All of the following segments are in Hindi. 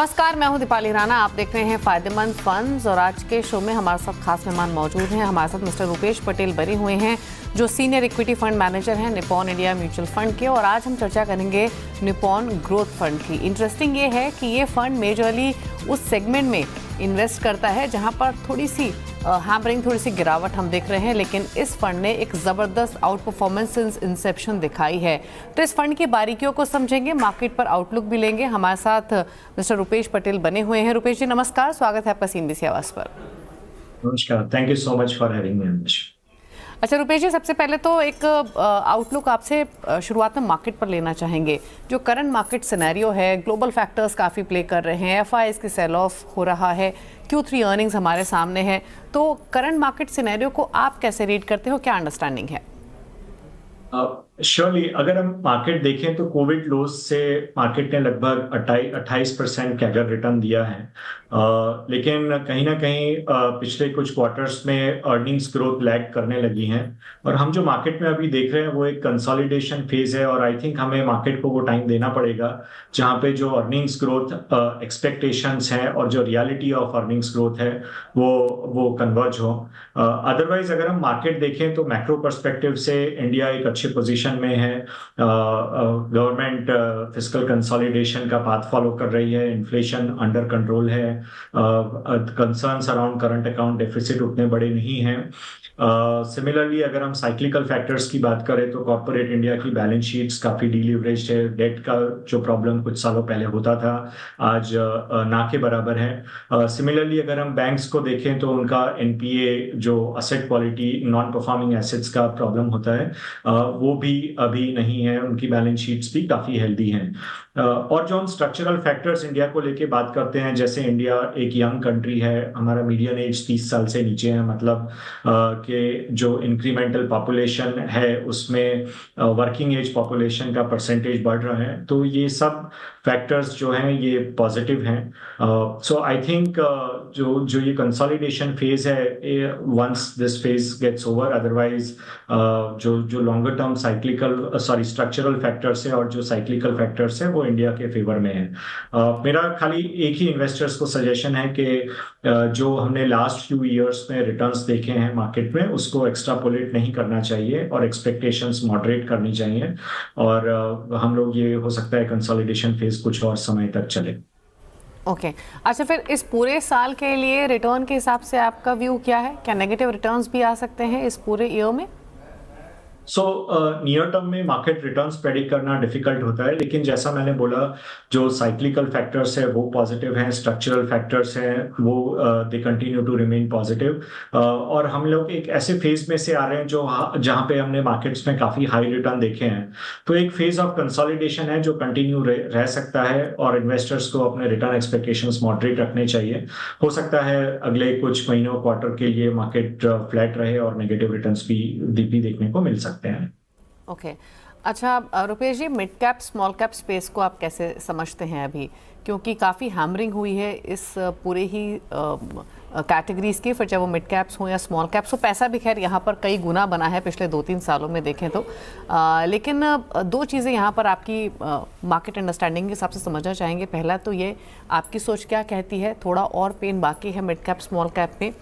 नमस्कार, मैं हूं दीपाली राणा। आप देख रहे हैं फायदेमंद फंड्स और आज के शो में हमारे साथ खास मेहमान मौजूद हैं। हमारे साथ मिस्टर रुपेश पटेल बने हुए हैं जो सीनियर इक्विटी फंड मैनेजर हैं निप्पॉन इंडिया म्यूचुअल फंड के, और आज हम चर्चा करेंगे निप्पॉन ग्रोथ फंड की। इंटरेस्टिंग ये है कि ये फंड मेजरली उस सेगमेंट में इन्वेस्ट करता है जहां पर थोड़ी सी गिरावट हम देख रहे हैं, लेकिन इस फंड ने एक ज़बरदस्त आउट परफॉर्मेंस सिंस इंसेप्शन दिखाई है। तो इस फंड की बारीकियों को समझेंगे, मार्केट पर आउटलुक भी लेंगे। हमारे साथ मिस्टर रुपेश पटेल बने हुए हैं। रुपेश जी नमस्कार, स्वागत है आपका सीएनबीसी आवाज़ पर। नमस्कार, thank you so much for having me. अच्छा रुपेश जी, सबसे पहले तो एक आउटलुक आपसे शुरुआत में मार्केट पर लेना चाहेंगे। जो करंट मार्केट सिनेरियो है, ग्लोबल फैक्टर्स काफ़ी प्ले कर रहे हैं, एफआईआईज की सेल ऑफ हो रहा है, Q3 अर्निंग्स हमारे सामने है, तो करंट मार्केट सिनेरियो को आप कैसे रीड करते हो, क्या अंडरस्टैंडिंग है? श्योरली अगर हम मार्केट देखें तो कोविड लोज से मार्केट ने लगभग 28% कैगर रिटर्न दिया है, लेकिन कहीं ना कहीं पिछले कुछ क्वार्टर्स में अर्निंग्स ग्रोथ लैग करने लगी हैं, और हम जो मार्केट में अभी देख रहे हैं वो एक कंसोलिडेशन फेज है। और आई थिंक हमें मार्केट को वो टाइम देना पड़ेगा जहां पे जो अर्निंग्स ग्रोथ एक्सपेक्टेशंस हैं और जो रियलिटी ऑफ अर्निंग्स ग्रोथ है वो कन्वर्ज हो। अदरवाइज अगर हम मार्केट देखें तो मैक्रो पर्सपेक्टिव से इंडिया एक अच्छे पोजीशन में है। गवर्नमेंट फिस्कल कंसोलिडेशन का पाथ फॉलो कर रही है, इन्फ्लेशन अंडर कंट्रोल है, concerns around current account deficit उतने बड़े नहीं हैं। सिमिलरली अगर हम साइक्लिकल फैक्टर्स की बात करें तो कॉर्पोरेट इंडिया की बैलेंस शीट्स काफी डीलिवरेज्ड है। डेट का जो प्रॉब्लम कुछ सालों पहले होता था आज ना के बराबर है। सिमिलरली अगर हम बैंक्स को देखें तो उनका एनपीए जो asset quality non performing assets का प्रॉब्लम होता है वो भी अभी नहीं है, उनकी बैलेंस शीट्स भी काफी हेल्दी हैं। और जो हम स्ट्रक्चरल फैक्टर्स इंडिया को लेके बात करते हैं, जैसे इंडिया एक यंग कंट्री है, हमारा मीडियन एज 30 साल से नीचे है, मतलब कि जो इंक्रीमेंटल पॉपुलेशन है उसमें वर्किंग एज पॉपुलेशन का परसेंटेज बढ़ रहा है, तो ये सब फैक्टर्स जो हैं ये पॉजिटिव हैं। सो आई थिंक जो ये कंसोलिडेशन फेज है, once this phase gets over, otherwise जो लॉन्गर टर्म स्ट्रक्चरल फैक्टर्स है और जो साइक्लिकल फैक्टर्स है वो इंडिया के फेवर में है। मेरा खाली एक ही इन्वेस्टर्स को सजेशन है कि जो हमने लास्ट फ्यू इयर्स में रिटर्न्स देखे हैं मार्केट में उसको एक्स्ट्रापोलेट नहीं करना चाहिए और एक्सपेक्टेशंस मॉडरेट करनी चाहिए, और हम लोग ये हो सकता है कंसोलिडेशन फेज कुछ और समय तक चले। ओके अच्छा, फिर इस पूरे साल के लिए रिटर्न के हिसाब से आपका व्यू क्या है? क्या नेगेटिव रिटर्न्स भी आ सकते हैं इस पूरे ईयर में? नियर टर्म में मार्केट रिटर्न्स प्रेडिक्ट करना डिफिकल्ट होता है, लेकिन जैसा मैंने बोला जो साइक्लिकल फैक्टर्स है वो पॉजिटिव हैं, स्ट्रक्चरल फैक्टर्स हैं वो they continue to remain positive, और हम लोग एक ऐसे फेज में से आ रहे हैं जहां पे हमने मार्केट्स में काफी हाई रिटर्न देखे हैं। तो एक फेज ऑफ कंसोलिडेशन है जो कंटिन्यू रह सकता है, और इन्वेस्टर्स को अपने रिटर्न एक्सपेक्टेशंस मॉडरेट रखने चाहिए। हो सकता है अगले कुछ महीनों क्वार्टर के लिए मार्केट फ्लैट रहे और नेगेटिव रिटर्न्स भी देखने को मिल सकते हैं। ओके अच्छा Rupesh ji, mid cap small cap space को आप कैसे समझते हैं अभी, क्योंकि काफ़ी हैमरिंग हुई है इस पूरे ही कैटेगरीज की, फिर चाहे वो मिड कैप्स हो या स्मॉल कैप्स हो, पैसा भी खैर यहाँ पर कई गुना बना है पिछले 2-3 सालों में देखें तो, लेकिन दो चीज़ें यहाँ पर आपकी मार्केट अंडरस्टैंडिंग के हिसाब से समझना चाहेंगे। पहला तो ये आपकी सोच क्या कहती है, थोड़ा और पेन बाकी है मिड कैप स्मॉल कैप में।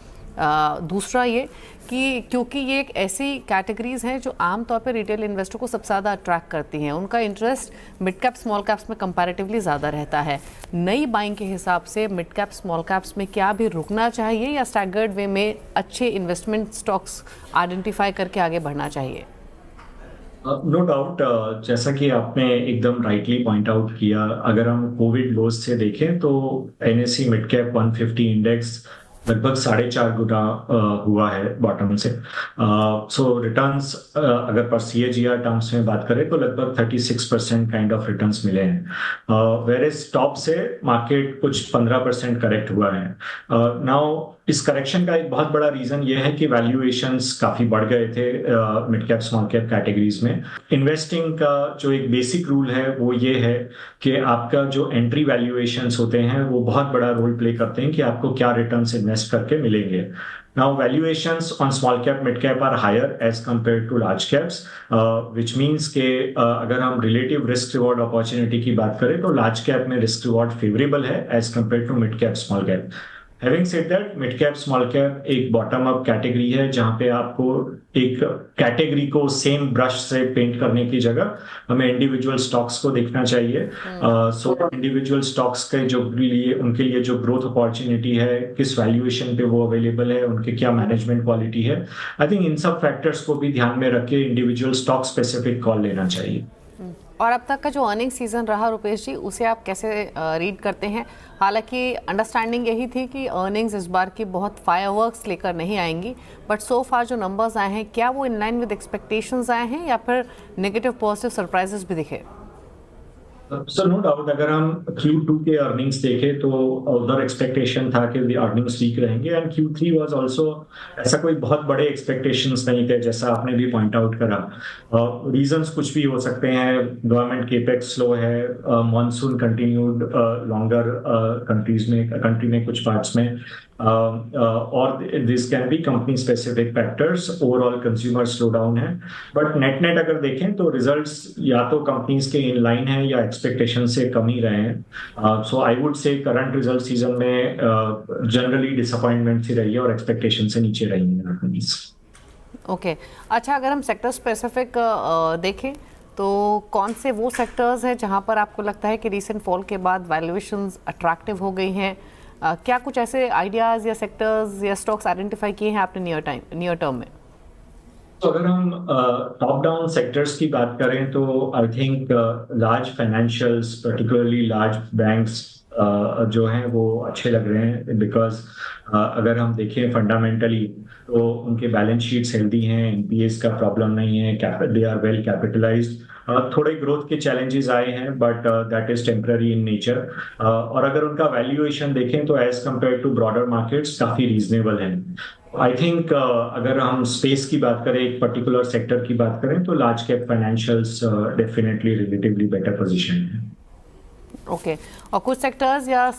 दूसरा ये कि क्योंकि ये एक ऐसी कैटेगरीज हैं जो आमतौर पर रिटेल इन्वेस्टर को सबसे ज़्यादा अट्रैक्ट करती हैं, उनका interest mid cap small caps में कंपैरेटिवली ज़्यादा रहता है। नई बाइंग के हिसाब से मिड कैप स्मॉल कैप्स में क्या भी रुकना चाहिए या स्टैगर्ड वे में अच्छे इन्वेस्टमेंट स्टॉक्स आइडेंटिफाई करके आगे बढ़ना चाहिए? नो डाउट, जैसा कि आपने एकदम राइटली पॉइंट आउट किया, अगर हम कोविड लोज से देखें तो एनएसई मिड कैप 150 इंडेक्स लगभग 4.5 गुना हुआ है बॉटम से। सो रिटर्न्स अगर पर CAGR टर्म्स में बात करें तो लगभग 36% काइंड ऑफ रिटर्न्स मिले हैं, वेयर एज टॉप से मार्केट कुछ 15% करेक्ट हुआ है। नाउ इस करेक्शन का एक बहुत बड़ा रीजन ये है कि वैल्यूएशंस काफी बढ़ गए थे mid cap small cap categories में। इन्वेस्टिंग का जो एक बेसिक रूल है वो ये है कि आपका जो एंट्री वैल्यूएशंस होते हैं वो बहुत बड़ा रोल प्ले करते हैं कि आपको क्या रिटर्न्स इन्वेस्ट करके मिलेंगे। Now valuations on small cap, mid cap are higher as compared to large caps, which means कि अगर हम relative risk reward opportunity की बात करें तो large cap में risk reward favorable है as compared to mid cap, small cap. Having said that, mid cap, small cap एक bottom up कैटेगरी है जहां पे आपको एक कैटेगरी को सेम ब्रश से पेंट करने की जगह हमें इंडिविजुअल स्टॉक्स को देखना चाहिए। सो इंडिविजुअल स्टॉक्स के जो लिए उनके लिए जो ग्रोथ अपॉर्चुनिटी है, किस वैल्यूएशन पे वो अवेलेबल है, उनके क्या मैनेजमेंट क्वालिटी है, आई थिंक इन सब फैक्टर्स को भी ध्यान में रख के इंडिविजुअल स्टॉक स्पेसिफिक कॉल लेना चाहिए। और अब तक का जो अर्निंग सीजन रहा रुपेश जी, उसे आप कैसे रीड करते हैं? हालांकि अंडरस्टैंडिंग यही थी कि अर्निंग्स इस बार की बहुत फायरवर्क्स लेकर नहीं आएंगी, बट सो फार जो नंबर्स आए हैं क्या वो इन लाइन विद एक्सपेक्टेशंस आए हैं या फिर नेगेटिव पॉजिटिव सरप्राइजेस भी दिखे? सर नो डाउट अगर हम Q2 के अर्निंग्स देखें तो उधर एक्सपेक्टेशन था कि अर्निंग्स वीक रहेंगे एंड Q3 वाज आल्सो ऐसा कोई बहुत बड़े एक्सपेक्टेशंस नहीं थे जैसा आपने भी पॉइंट आउट करा। रीजंस कुछ भी हो सकते हैं, गवर्नमेंट केपेक्स स्लो है, मॉनसून कंटिन्यूड लॉन्गर कंट्री में कुछ पार्ट्स में, और this can be company specific factors, overall consumer slow down है। बट नेट अगर देखें तो रिजल्ट्स या तो कंपनीज के इन लाइन है या एक्सपेक्टेशन से कम ही रहे हैं। So I would say current result season में जनरली डिसअपॉइंटमेंट ही रही है और एक्सपेक्टेशन से नीचे रही है कंपनीज। ओके, अच्छा अगर हम सेक्टर स्पेसिफिक देखें तो कौन से वो सेक्टर्स हैं जहां पर आपको लगता है कि रीसेंट फॉल के बाद वैल्यूएशंस अट्रैक्टिव हो गई हैं? क्या कुछ ऐसे आइडियाज या सेक्टर्स या स्टॉक्स आइडेंटिफाई किए हैं आपने नियर टर्म में? तो अगर हम टॉप डाउन सेक्टर्स की बात करें तो I think large financials, particularly large banks जो हैं वो अच्छे लग रहे हैं, बिकॉज अगर हम देखें फंडामेंटली तो उनके बैलेंस शीट्स हेल्दी हैं, एनपीएस का प्रॉब्लम नहीं है, दे आर वेल कैपिटलाइज्ड। थोड़े ग्रोथ के चैलेंजेस आए हैं but that is temporary in nature, और अगर उनका वैल्यूएशन देखें तो as compare to broader markets काफी रीजनेबल है। आई थिंक अगर हम स्पेस की बात करें, एक पर्टिकुलर सेक्टर की बात करें तो large cap financials definitely relatively better position है। ओके, और कुछ सेक्टर्स या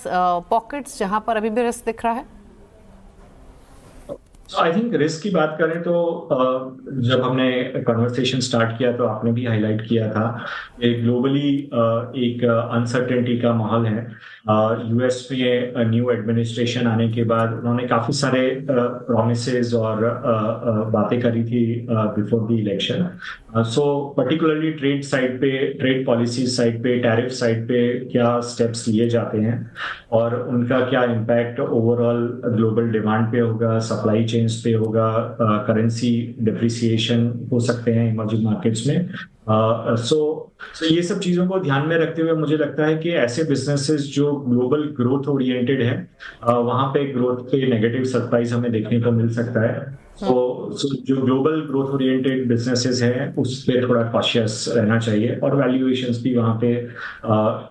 पॉकेट्स जहां पर अभी भी रिस्क दिख रहा है? आई थिंक रिस्क की बात करें तो जब हमने कन्वर्सेशन स्टार्ट किया तो आपने भी हाईलाइट किया था कि ग्लोबली एक अनसर्टेनिटी का माहौल है। यूएस में न्यू एडमिनिस्ट्रेशन आने के बाद उन्होंने काफी सारे प्रॉमिसेस और बातें करी थी before the election. So particularly trade side पे, ट्रेड पॉलिसी साइड पे, टैरिफ साइड पे क्या स्टेप्स लिए जाते हैं और उनका क्या इम्पैक्ट ओवरऑल ग्लोबल डिमांड पे होगा, सप्लाई चेन्स पे होगा, करेंसी डिप्रिसिएशन हो सकते हैं इमर्जिंग मार्केट्स में। सो ये सब चीजों को ध्यान में रखते हुए मुझे लगता है कि ऐसे बिजनेसेस जो ग्लोबल ग्रोथ ओरिएंटेड है वहां पे ग्रोथ पे नेगेटिव सरप्राइज हमें देखने को मिल सकता है। सो जो ग्लोबल ग्रोथ ओरिएंटेड बिजनेसेस हैं उस पे थोड़ा कॉशियस रहना चाहिए और वैल्यूएशंस भी वहां पे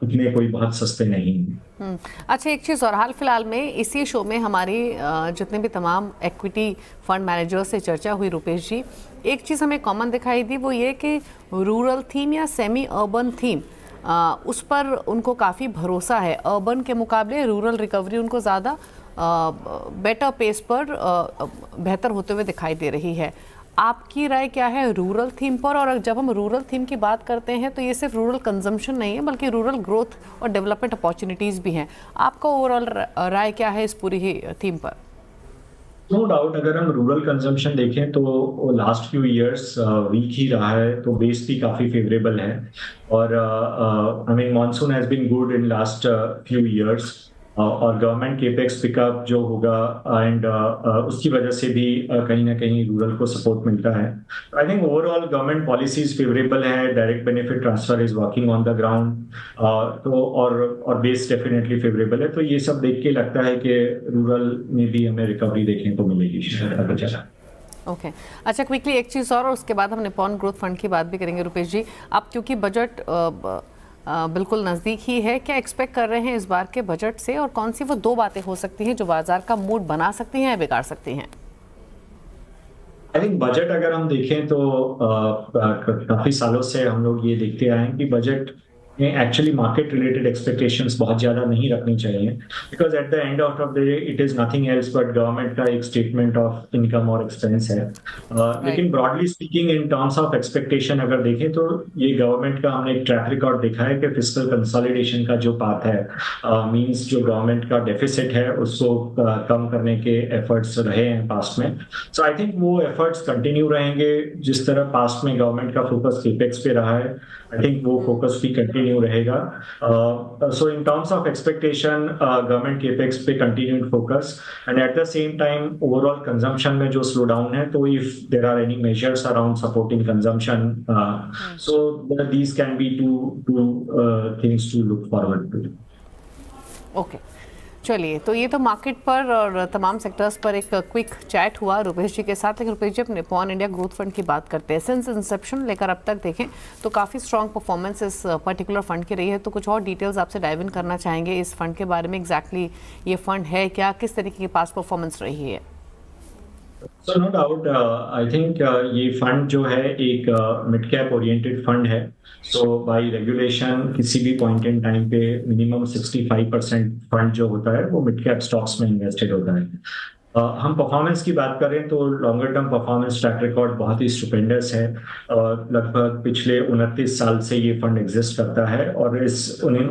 इतने कोई बहुत सस्ते नहीं हैं। अच्छा, एक चीज़ और, हाल फिलहाल में इसी शो में हमारी जितने भी तमाम एक्विटी फंड मैनेजर्स से चर्चा हुई रुपेश जी, एक चीज़ हमें कॉमन दिखाई दी, वो ये कि रूरल थीम या सेमी अर्बन थीम उस पर उनको काफ़ी भरोसा है। अर्बन के मुकाबले रूरल रिकवरी उनको ज़्यादा बेटर पेस पर बेहतर होते हुए दिखाई दे रही है। आपकी राय क्या है रूरल थीम पर? और जब हम रूरल थीम की बात करते हैं तो ये सिर्फ रूरल कंजम्पशन नहीं है बल्कि रूरल ग्रोथ और डेवलपमेंट अपॉर्चुनिटीज़ भी हैं। आपका ओवरऑल राय क्या है इस पूरी ही थीम पर? नो डाउट अगर हम रूरल कंजम्पशन देखें तो लास्ट फ्यू इयर्स वीक ही रहा है, तो बेस भी काफी फेवरेबल है और I mean monsoon has been good in last few years और गवर्नमेंट केपेक्स पिकअप जो होगा एंड उसकी वजह से भी कहीं ना कहीं रूरल को सपोर्ट मिलता है। I think overall government policies favourable है, direct benefit transfer is working on the ground, तो और बेस डेफिनेटली फेवरेबल है। तो ये सब देख के लगता है कि रूरल में भी हमें रिकवरी देखने को मिलेगी आगे चला। ओके, अच्छा क्विकली एक चीज़ और उसके बाद हम निपॉन ग्रोथ फंड की बात भी करेंगे रुपेश जी। आप क्योंकि बजट बिल्कुल नज़दीक ही है। क्या एक्सपेक्ट कर रहे हैं इस बार के बजट से, और कौन सी वो 2 बातें हो सकती हैं जो बाजार का मूड बना सकती हैं या बिगाड़ सकती हैं? आई थिंक बजट अगर हम देखें तो काफी सालों से हम लोग ये देखते आए हैं कि बजट में एक्चुअली मार्केट रिलेटेड एक्सपेक्टेशंस बहुत ज्यादा नहीं रखनी चाहिए, because at the end of the day it is nothing else but government का एक स्टेटमेंट ऑफ इनकम और एक्सपेंस है। लेकिन broadly speaking in terms of expectation अगर देखें तो ये गवर्नमेंट का हमने एक ट्रैक रिकॉर्ड देखा है कि फिस्कल कंसोलिडेशन का जो पाथ है, मींस जो गवर्नमेंट का डेफिसिट है उसको कम करने के एफर्ट्स रहे हैं पास्ट में। सो आई थिंक वो एफर्ट्स कंटिन्यू रहेंगे। जिस तरह पास्ट में गवर्नमेंट का फोकस केपेक्स पे रहा है, आई थिंक वो फोकस भी कंटिन्यू रहेगा। So in terms of expectation government capex पे continued focus, and at the same time overall consumption में जो स्लो डाउन है, तो if there are any measures around supporting consumption, so these can be two things to look forward to. Okay, चलिए, तो ये तो मार्केट पर और तमाम सेक्टर्स पर एक क्विक चैट हुआ रुपेश जी के साथ। लेकिन रुपेश जी, अपने निप्पॉन इंडिया ग्रोथ फंड की बात करते हैं। सिंस इंसेप्शन लेकर अब तक देखें तो काफ़ी स्ट्रॉन्ग परफॉर्मेंस इस पर्टिकुलर फंड की रही है। तो कुछ और डिटेल्स आपसे डाइव इन करना चाहेंगे इस फंड के बारे में। एग्जैक्टली ये फंड है क्या, किस तरीके की पास परफॉर्मेंस रही है? So no doubt, I think ये फंड जो है एक मिड कैप ओरिएंटेड फंड है। सो बाय रेगुलेशन किसी भी पॉइंट इन टाइम पे मिनिमम 65% फंड जो होता है वो मिड कैप स्टॉक्स में इन्वेस्टेड होता है। हम परफॉर्मेंस की बात करें तो longer term performance track record बहुत ही स्टुपेंडस है। लगभग पिछले 29 साल से ये फंड एग्जिस्ट करता है, और इन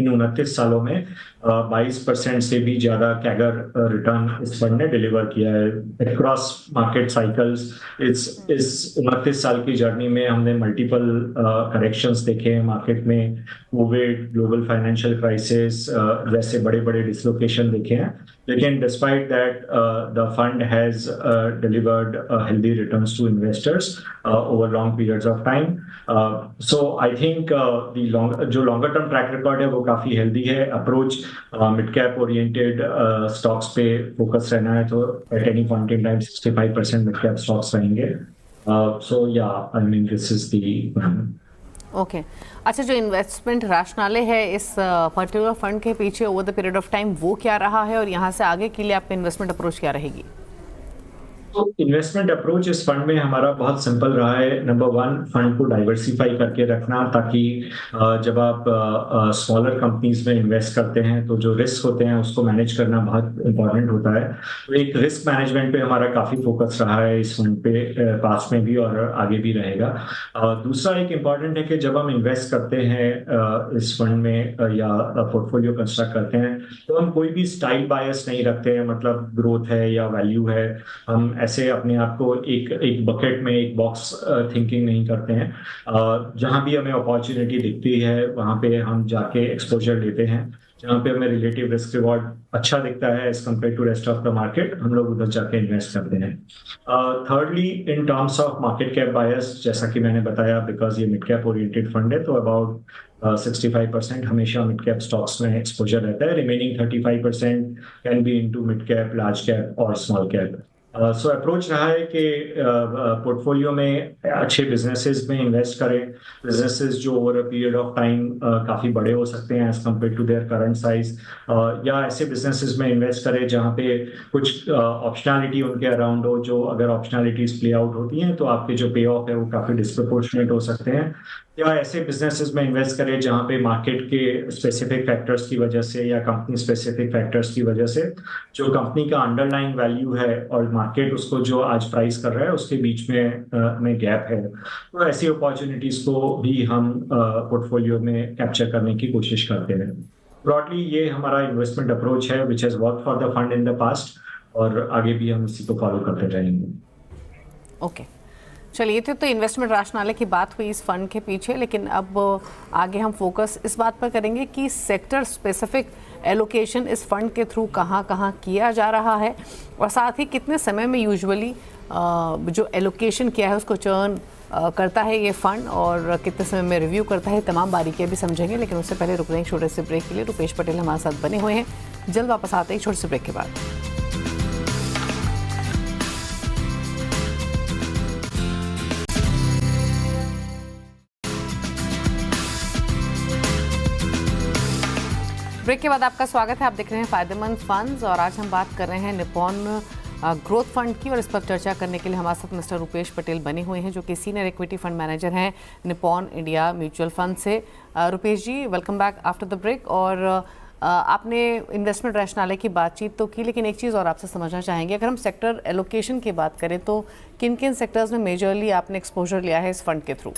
29 सालों में 22% से भी ज्यादा कैगर रिटर्न इस फंड ने डिलीवर किया है अक्रॉस मार्केट साइकिल्स। इस 29 साल की जर्नी में हमने मल्टीपल करेक्शंस देखे हैं मार्केट में। कोविड, ग्लोबल फाइनेंशियल क्राइसिस जैसे बड़े बड़े डिसलोकेशन देखे हैं, लेकिन despite that the fund has delivered healthy returns to investors over long periods of time. So I think जो लॉन्गर टर्म ट्रैक रिकॉर्ड है वो काफी हेल्दी है। Approach mid cap oriented stocks पे फोकस रहना है तो at any point in time 65% mid cap stocks रहेंगे। सो या I mean this is the okay, अच्छा, जो इन्वेस्टमेंट रैशनले है इस पर्टिकुलर फंड के पीछे over the period of time वो क्या रहा है, और यहाँ से आगे के लिए आपका इन्वेस्टमेंट अप्रोच क्या रहेगी? तो इन्वेस्टमेंट अप्रोच इस फंड में हमारा बहुत सिंपल रहा है। नंबर 1, फंड को डाइवर्सिफाई करके रखना, ताकि जब आप स्मॉलर कंपनीज में इन्वेस्ट करते हैं तो जो रिस्क होते हैं उसको मैनेज करना बहुत इंपॉर्टेंट होता है। तो एक रिस्क मैनेजमेंट पे हमारा काफी फोकस रहा है इस फंड पे, पास में भी और आगे भी रहेगा। दूसरा एक इम्पॉर्टेंट है कि जब हम इन्वेस्ट करते हैं इस फंड में या पोर्टफोलियो कंस्ट्रक्ट करते हैं, तो हम कोई भी स्टाइल बायस नहीं रखते हैं, मतलब ग्रोथ है या वैल्यू है। हम ऐसे अपने आप को एक बकेट में, एक बॉक्स थिंकिंग नहीं करते हैं। जहां भी हमें अपॉर्चुनिटी दिखती है वहां पे हम जाके एक्सपोजर लेते हैं। जहाँ पे हमें रिलेटिव रिस्क रिवॉर्ड अच्छा दिखता है as compare to rest of the market, हम लोग उधर जाके इन्वेस्ट करते हैं। Thirdly, in terms of market cap bias, जैसा कि मैंने बताया, बिकॉज ये मिड कैप ओरिएंटेड फंड है, तो अबाउट 65% हमेशा मिड कैप स्टॉक्स में एक्सपोजर रहता है। Remaining 35% can be into mid cap, large cap और स्मॉल कैप। सो अप्रोच रहा है कि पोर्टफोलियो में अच्छे बिजनेसेस में इन्वेस्ट करें, बिजनेसेस जो over a period of time काफ़ी बड़े हो सकते हैं as compare to their current size, या ऐसे बिजनेसेस में इन्वेस्ट करें जहाँ पे कुछ ऑप्शनैलिटी उनके अराउंड हो, जो अगर ऑप्शनैलिटीज प्ले आउट होती हैं तो आपके जो पे ऑफ है वो काफ़ी डिस्प्रपोर्शनेट हो सकते हैं। या ऐसे बिजनेसेस में इन्वेस्ट करें जहां पे मार्केट के स्पेसिफिक फैक्टर्स की वजह से या कंपनी स्पेसिफिक फैक्टर्स की वजह से जो कंपनी का अंडरलाइन वैल्यू है और मार्केट उसको जो आज प्राइस कर रहा है उसके बीच में गैप है। तो ऐसी अपॉर्चुनिटीज को भी हम पोर्टफोलियो में कैप्चर करने की कोशिश करते हैं। ब्रॉडली ये हमारा इन्वेस्टमेंट अप्रोच है which has work for the fund in the past, और आगे भी हम इसी को फॉलो करते रहेंगे। ओके, चलिए, तो इन्वेस्टमेंट रैशनले की बात हुई इस फंड के पीछे, लेकिन अब आगे हम फोकस इस बात पर करेंगे कि सेक्टर स्पेसिफिक एलोकेशन इस फंड के थ्रू कहाँ कहाँ किया जा रहा है, और साथ ही कितने समय में यूजुअली जो एलोकेशन किया है उसको चर्न करता है ये फंड, और कितने समय में रिव्यू करता है। तमाम बारीकियाँ भी समझेंगे, लेकिन उससे पहले रुक रहे हैं छोटे से ब्रेक के लिए। रुपेश पटेल हमारे साथ बने हुए हैं, जल्द वापस आते हैं छोटे से ब्रेक के बाद। ब्रेक के बाद आपका स्वागत है। आप देख रहे हैं फायदेमंद फंड्स और आज हम बात कर रहे हैं निप्पॉन ग्रोथ फंड की और इस पर चर्चा करने के लिए हमारे साथ मिस्टर रुपेश पटेल बने हुए हैं जो कि सीनियर इक्विटी फंड मैनेजर हैं निप्पॉन इंडिया म्यूचुअल फंड से। Rupesh ji, welcome back after the break. और आपने इन्वेस्टमेंट रैशनैलिटी की बातचीत तो की, लेकिन एक चीज़ और आपसे समझना चाहेंगे, अगर हम सेक्टर एलोकेशन की बात करें तो किन किन सेक्टर्स में मेजरली आपने एक्सपोजर लिया है इस फंड के थ्रू?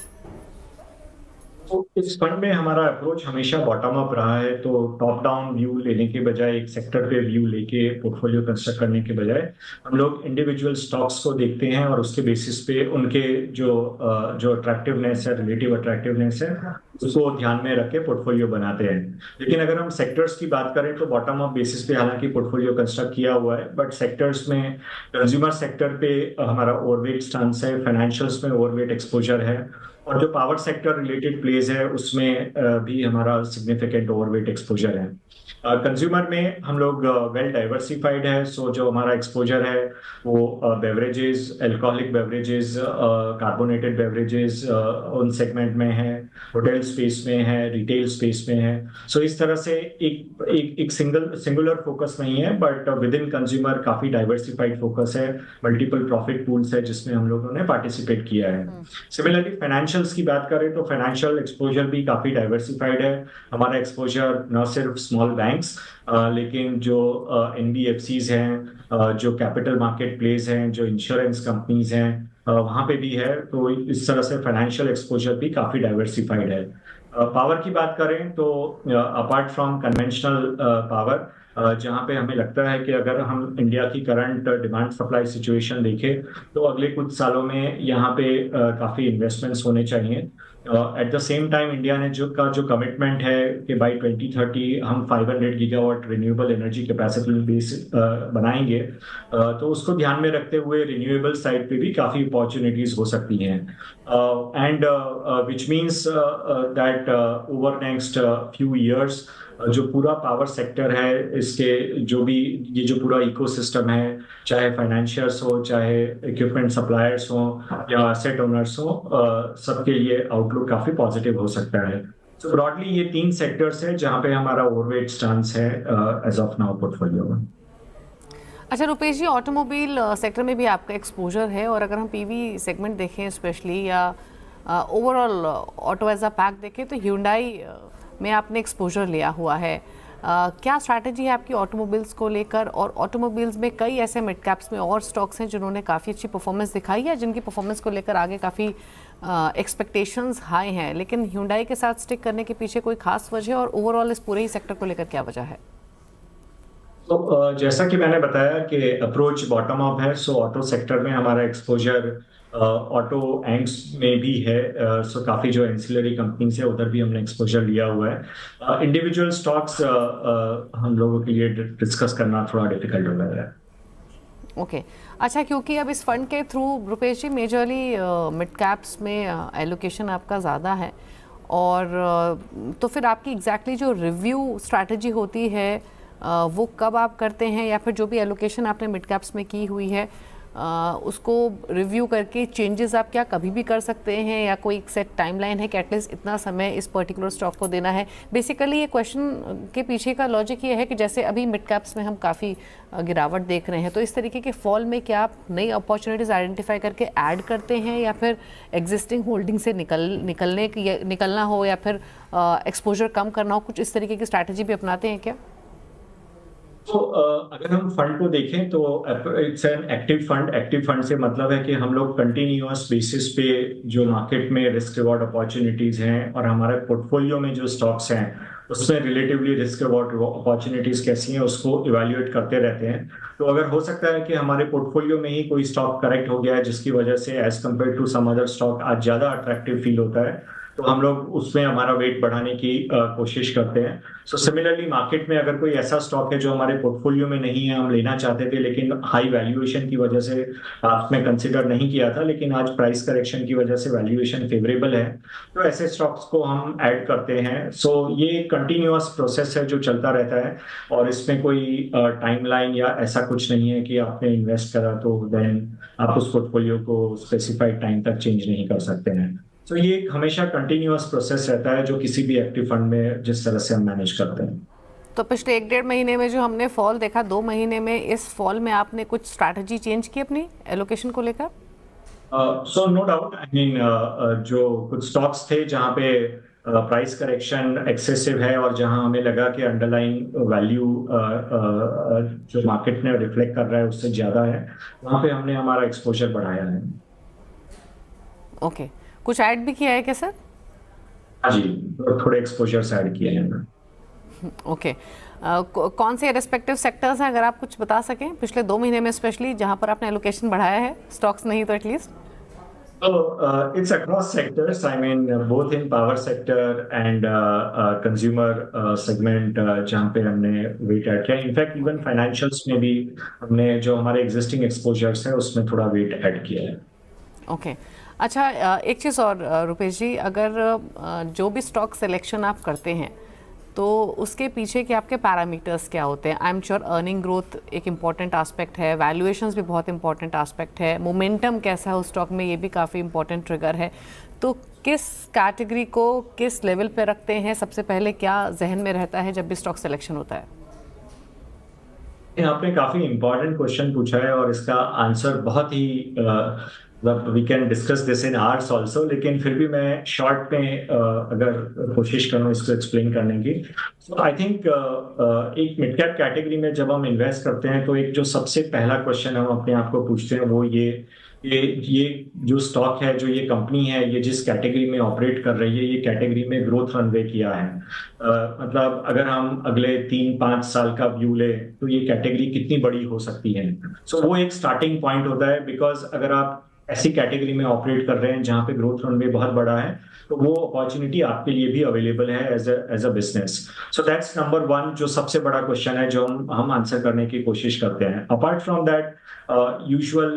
तो इस फंड में हमारा अप्रोच हमेशा बॉटम अप रहा है। तो टॉप डाउन व्यू लेने के बजाय, एक सेक्टर पे व्यू लेके पोर्टफोलियो कंस्ट्रक्ट करने के बजाय हम लोग इंडिविजुअल स्टॉक्स को देखते हैं और उसके बेसिस पे उनके जो अट्रैक्टिवनेस है, रिलेटिव अट्रैक्टिवनेस है, उसको ध्यान में रख के पोर्टफोलियो बनाते हैं। लेकिन अगर हम सेक्टर्स की बात करें तो बॉटम अप बेसिस पे हालांकि पोर्टफोलियो कंस्ट्रक्ट किया हुआ है, बट सेक्टर्स में कंज्यूमर सेक्टर पे हमारा ओवरवेट स्टांस है, फाइनेंशियल्स में ओवरवेट एक्सपोजर है, और जो पावर सेक्टर रिलेटेड प्लेज है उसमें भी हमारा सिग्निफिकेंट ओवरवेट एक्सपोजर है। कंज्यूमर में हम लोग वेल डाइवर्सिफाइड है। सो जो हमारा एक्सपोजर है वो beverages, alcoholic beverages, carbonated beverages उन सेगमेंट में है, होटल स्पेस में है, रिटेल स्पेस में है। सो इस तरह से एक सिंगुलर फोकस नहीं है, बट विद इन कंज्यूमर काफी डाइवर्सिफाइड फोकस है, मल्टीपल प्रॉफिट पूल्स है जिसमें हम लोगों ने पार्टिसिपेट किया है। सिमिलरली फाइनेंशियल्स की बात करें तो फाइनेंशियल एक्सपोजर भी काफी डाइवर्सिफाइड है। हमारा एक्सपोजर न सिर्फ स्मॉल बैंक्स लेकिन जो एनबीएफसीज हैं, जो कैपिटल मार्केट प्लेस हैं, जो इंश्योरेंस कंपनीज हैं, वहां पे भी है। तो इस तरह से फाइनेंशियल एक्सपोजर भी काफी डाइवर्सिफाइड है। पावर की बात करें तो अपार्ट फ्रॉम कन्वेंशनल पावर, जहां पे हमें लगता है कि अगर हम इंडिया की करंट डिमांड सप्लाई सिचुएशन देखें तो अगले कुछ सालों में यहाँ पे काफी इन्वेस्टमेंट्स होने चाहिए। Eight the same time India ने जो कमिटमेंट है कि बाय 2030 हम 500 gigawatt renewable energy capacity base बनाएंगे, तो उसको ध्यान में रखते हुए रिन्यूएबल साइड पे भी काफी अपॉर्चुनिटीज हो सकती हैं। And which means that over next few years जो पूरा पावर सेक्टर है, इसके ये जो पूरा इकोसिस्टम है, चाहे फाइनेंशियर्स हो, चाहे इक्विपमेंट सप्लायर्स हो या एसेट ओनर्स हो, सबके लिए आउटलुक काफी पॉजिटिव हो सकता है। तो ब्रॉडली ये 3 सेक्टर्स है जहां पे हमारा ओवरवेट स्टांस है एज ऑफ नाउ पोर्टफोलियो में। अच्छा रुपेश जी, ऑटोमोबाइल सेक्टर में भी आपका एक्सपोजर है और अगर हम पीवी सेगमेंट देखें स्पेशली या overall auto as a pack देखें तो Hyundai में आपने एक्सपोजर लिया हुआ है। क्या स्ट्रैटेजी है आपकी ऑटोमोबाइल्स को लेकर? और ऑटोमोबाइल्स में कई ऐसे मिड कैप्स में और स्टॉक्स हैं जिन्होंने काफ़ी अच्छी परफॉर्मेंस दिखाई है, जिनकी परफॉर्मेंस को लेकर आगे काफ़ी एक्सपेक्टेशंस हाई हैं, लेकिन Hyundai के साथ स्टिक करने के पीछे कोई खास वजह और ओवरऑल इस पूरे ही सेक्टर को लेकर क्या वजह है? तो जैसा कि मैंने बताया कि अप्रोच बॉटम अप है। सो ऑटो सेक्टर में हमारा एक्सपोजर ऑटो एंड्स में भी है। सो काफी जो एंसिलरी कंपनीज है उधर भी हमने एक्सपोजर लिया हुआ है। इंडिविजुअल स्टॉक्स हम लोगों के लिए डिस्कस करना थोड़ा डिफिकल्ट हो रहा है। ओके अच्छा, क्योंकि अब इस फंड के थ्रू रुपेश जी मेजरली मिड कैप्स में एलोकेशन आपका ज़्यादा है, और तो फिर आपकी एग्जैक्टली जो रिव्यू स्ट्रैटेजी होती है वो कब आप करते हैं, या फिर जो भी एलोकेशन आपने मिड कैप्स में की हुई है उसको रिव्यू करके चेंजेस आप क्या कभी भी कर सकते हैं, या कोई एक सेट टाइमलाइन है कि एटलीस्ट इतना समय इस पर्टिकुलर स्टॉक को देना है? बेसिकली ये क्वेश्चन के पीछे का लॉजिक ये है कि जैसे अभी मिड कैप्स में हम काफ़ी गिरावट देख रहे हैं, तो इस तरीके के फॉल में क्या आप नई अपॉर्चुनिटीज़ आइडेंटिफाई करके ऐड करते हैं, या फिर एग्जिस्टिंग होल्डिंग से निकलना हो, या फिर एक्सपोजर कम करना हो, कुछ इस तरीके की स्ट्रैटेजी भी अपनाते हैं क्या? तो अगर हम फंड को देखें तो it's an active fund. Active fund से मतलब है कि हम लोग कंटिन्यूअस बेसिस पे जो मार्केट में रिस्क रिवॉर्ड अपॉर्चुनिटीज हैं और हमारे पोर्टफोलियो में जो स्टॉक्स हैं उसमें रिलेटिवली रिस्क रिवॉर्ड अपॉर्चुनिटीज कैसी हैं उसको इवेल्युएट करते रहते हैं। तो अगर हो सकता है कि हमारे पोर्टफोलियो में ही कोई स्टॉक करेक्ट हो गया है जिसकी वजह से as compare to some other stock आज ज्यादा अट्रैक्टिव फील होता है, तो हम लोग उसमें हमारा वेट बढ़ाने की कोशिश करते हैं। सो सिमिलरली मार्केट में अगर कोई ऐसा स्टॉक है जो हमारे पोर्टफोलियो में नहीं है, हम लेना चाहते थे लेकिन हाई वैल्यूएशन की वजह से आपने कंसिडर नहीं किया था, लेकिन आज प्राइस करेक्शन की वजह से वैल्यूएशन फेवरेबल है, तो ऐसे स्टॉक्स को हम ऐड करते हैं। सो ये कंटिन्यूअस प्रोसेस है जो चलता रहता है, और इसमें कोई टाइमलाइन या ऐसा कुछ नहीं है कि आपने इन्वेस्ट करा तो देन आप उस पोर्टफोलियो को स्पेसिफाइड टाइम तक चेंज नहीं कर सकते हैं। तो ये एक हमेशा कंटिन्यूअस प्रोसेस रहता है जो किसी भी एक्टिव फंड में जिस तरह से हम मैनेज करते हैं। तो पिछले 1-1.5 महीने में जो हमने फॉल देखा, 2 महीने में, इस फॉल में आपने कुछ स्ट्रैटेजी चेंज की अपनी एलोकेशन को लेकर? So no doubt, I mean जो कुछ स्टॉक्स थे जहां पे प्राइस करेक्शन एक्सेसिव है और जहां हमें लगा कि अंडरलाइंग वैल्यू जो मार्केट में रिफ्लेक्ट कर रहा है उससे ज्यादा है, वहां पे हमने हमारा एक्सपोजर बढ़ाया है। ओके, कुछ ऐड भी किया है क्या सर? हाँ जी, थोड़े एक्सपोजर्स ऐड किए हैं। ओके, कौन से रेस्पेक्टिव सेक्टर्स हैं, अगर आप कुछ बता सकें पिछले 2 महीने में स्पेशली, जहां पर आपने एलोकेशन बढ़ाया है, स्टॉक्स नहीं तो at least? So it's across sectors. I mean, both in power sector and consumer segment, जहाँ पे हमने वेट ऐड किया। इनफैक्ट इवन फाइनेंशियल्स में भी हमने जो हमारे एग्जिस्टिंग एक्सपोजर्स है उसमें थोड़ा वेट ऐड किया है। ओके, अच्छा, एक चीज़ और रुपेश जी, अगर जो भी स्टॉक सिलेक्शन आप करते हैं तो उसके पीछे के आपके पैरामीटर्स क्या होते हैं? I am sure earning growth एक इम्पॉर्टेंट एस्पेक्ट है, वैल्यूएशंस भी बहुत इंपॉर्टेंट एस्पेक्ट है, मोमेंटम कैसा है उस स्टॉक में, ये भी काफ़ी इंपॉर्टेंट ट्रिगर है। तो किस कैटेगरी को किस लेवल पे रखते हैं, सबसे पहले क्या जहन में रहता है जब भी स्टॉक सिलेक्शन होता है? आपने काफी इंपॉर्टेंट क्वेश्चन पूछा है और इसका आंसर बहुत ही we can discuss this in hours also, लेकिन फिर भी मैं शॉर्ट में अगर कोशिश करूँ इसको एक्सप्लेन करने की, तो आई थिंक एक मिड कैप कैटेगरी में जब हम इन्वेस्ट करते हैं तो एक जो सबसे पहला क्वेश्चन हम अपने आप को पूछते हैं वो ये जो स्टॉक है, जो ये कंपनी है, ये जिस कैटेगरी में ऑपरेट कर रही है, ये कैटेगरी में ग्रोथ रनवे किया है। मतलब अगर हम अगले 3-5 साल का व्यू ले तो ये कैटेगरी कितनी बड़ी हो सकती है। सो वो एक स्टार्टिंग पॉइंट होता है, बिकॉज अगर आप ऐसी कैटेगरी में ऑपरेट कर रहे हैं जहां पे ग्रोथ रनवे बहुत बड़ा है तो वो अपॉर्चुनिटी आपके लिए भी अवेलेबल है as a business. So that's number 1, जो सबसे बड़ा क्वेश्चन है जो हम आंसर करने की कोशिश करते हैं। Apart from that, usual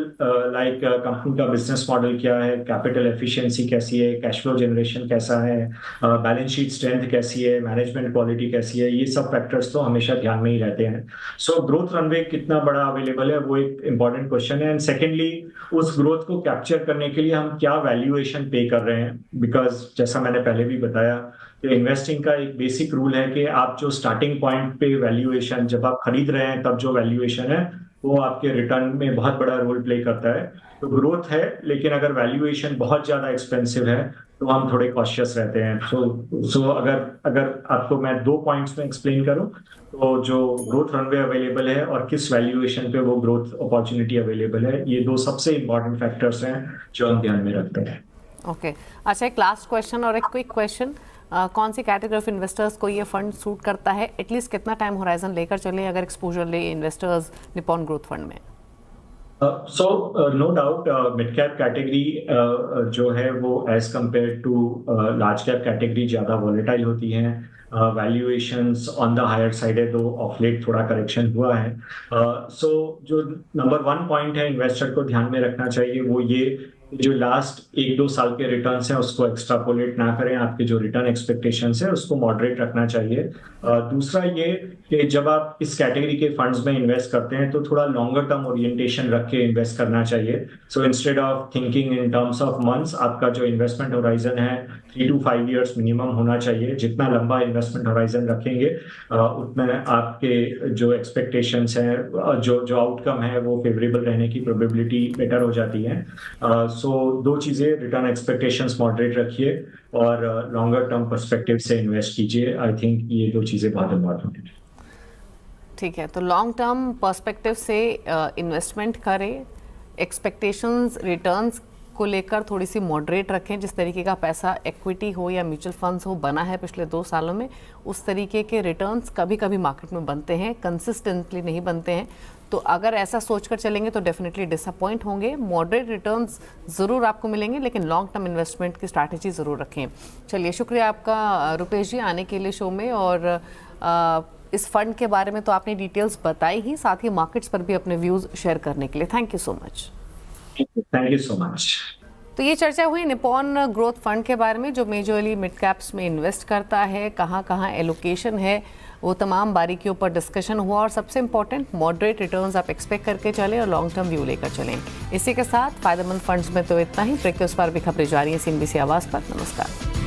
like company का बिजनेस मॉडल क्या है, कैपिटल एफिशिएंसी कैसी है, कैश फ्लो जनरेशन कैसा है, बैलेंस शीट स्ट्रेंथ कैसी है, मैनेजमेंट क्वालिटी कैसी है, ये सब फैक्टर्स तो हमेशा ध्यान में ही रहते हैं। सो ग्रोथ रनवे कितना बड़ा अवेलेबल है वो एक इंपॉर्टेंट क्वेश्चन है। एंड सेकेंडली, उस ग्रोथ को कैप्चर करने के लिए हम क्या वैल्यूएशन पे कर रहे हैं, बिकॉज जैसा मैंने पहले भी बताया कि इन्वेस्टिंग का एक बेसिक रूल है कि आप जो स्टार्टिंग पॉइंट पे वैल्यूएशन, जब आप खरीद रहे हैं तब जो वैल्यूएशन है वो आपके रिटर्न में बहुत बड़ा रोल प्ले करता है। तो ग्रोथ है, लेकिन अगर वैल्यूएशन बहुत ज्यादा एक्सपेंसिव है तो हम थोड़े कॉशियस रहते हैं। सो अगर आपको मैं 2 पॉइंट्स में एक्सप्लेन करूं तो जो ग्रोथ रनवे अवेलेबल है और किस वैल्यूएशन पे वो ग्रोथ अपॉर्चुनिटी अवेलेबल है, ये 2 सबसे इंपॉर्टेंट फैक्टर्स हैं जो हम ध्यान में रखते हैं। ओके, अच्छा, एक लास्ट क्वेश्चन और एक क्विक क्वेश्चन, कौन सी कैटेगरी ऑफ इन्वेस्टर्स को ये फंड सूट करता है? एटलीस्ट कितना टाइम होराइजन लेकर चले अगर एक्सपोजर ले इन्वेस्टर्स निपॉन ग्रोथ फंड में? So no doubt, mid cap category जो है वो as compare to large cap category ज्यादा वॉलेटाइल होती हैं। Valuations on the higher side है, दो ऑफ लेट थोड़ा करेक्शन हुआ है। सो जो नंबर 1 पॉइंट है इन्वेस्टर को ध्यान में रखना चाहिए वो ये, जो लास्ट 1-2 साल के रिटर्न्स हैं उसको एक्स्ट्रापोलेट ना करें, आपके जो रिटर्न एक्सपेक्टेशंस है उसको मॉडरेट रखना चाहिए। दूसरा ये कि जब आप इस कैटेगरी के फंड्स में इन्वेस्ट करते हैं तो थोड़ा लॉन्गर टर्म ओरिएंटेशन रख के इन्वेस्ट करना चाहिए। So instead of thinking in terms of months, आपका जो इन्वेस्टमेंट होराइजन है 3 to 5 years मिनिमम होना चाहिए। जितना लंबा इन्वेस्टमेंट होराइजन रखेंगे उतना आपके जो एक्सपेक्टेशंस हैं, जो आउटकम है वो फेवरेबल रहने की प्रोबेबिलिटी बेटर हो जाती है। सो 2 चीजें, रिटर्न एक्सपेक्टेशंस मॉडरेट रखिए और लॉन्गर टर्म पर्सपेक्टिव से इन्वेस्ट कीजिए। आई थिंक ये 2 चीजें बहुत इंपॉर्टेंट है। ठीक है, तो लॉन्ग टर्म पर्सपेक्टिव से इन्वेस्टमेंट करें, एक्सपेक्टेशंस रिटर्न्स को लेकर थोड़ी सी मॉडरेट रखें। जिस तरीके का पैसा इक्विटी हो या म्यूचुअल फंड्स हो बना है पिछले 2 सालों में, उस तरीके के रिटर्न्स कभी कभी मार्केट में बनते हैं, कंसिस्टेंटली नहीं बनते हैं। तो अगर ऐसा सोचकर चलेंगे तो डेफिनेटली डिसअपॉइंट होंगे। मॉडरेट रिटर्न्स ज़रूर आपको मिलेंगे, लेकिन लॉन्ग टर्म इन्वेस्टमेंट की स्ट्रैटेजी ज़रूर रखें। चलिए, शुक्रिया आपका रुपेश जी आने के लिए शो में, और इस फंड के बारे में तो आपने डिटेल्स बताई ही, साथ ही मार्केट्स पर भी अपने व्यूज़ शेयर करने के लिए thank you so much. Thank you so much. तो ये चर्चा हुई निपॉन ग्रोथ फंड के बारे में, जो मेजरली मिड कैप्स में इन्वेस्ट करता है, कहाँ कहाँ एलोकेशन है, वो तमाम बारीकियों पर डिस्कशन हुआ, और सबसे इंपॉर्टेंट मॉडरेट रिटर्न्स आप एक्सपेक्ट करके चलें और लॉन्ग टर्म व्यू लेकर चलें। इसी के साथ फायदेमंद फंड्स में तो इतना ही। ब्रेक के उस पर भी खबरें जारी हैं CNBC आवाज़ पर। नमस्कार।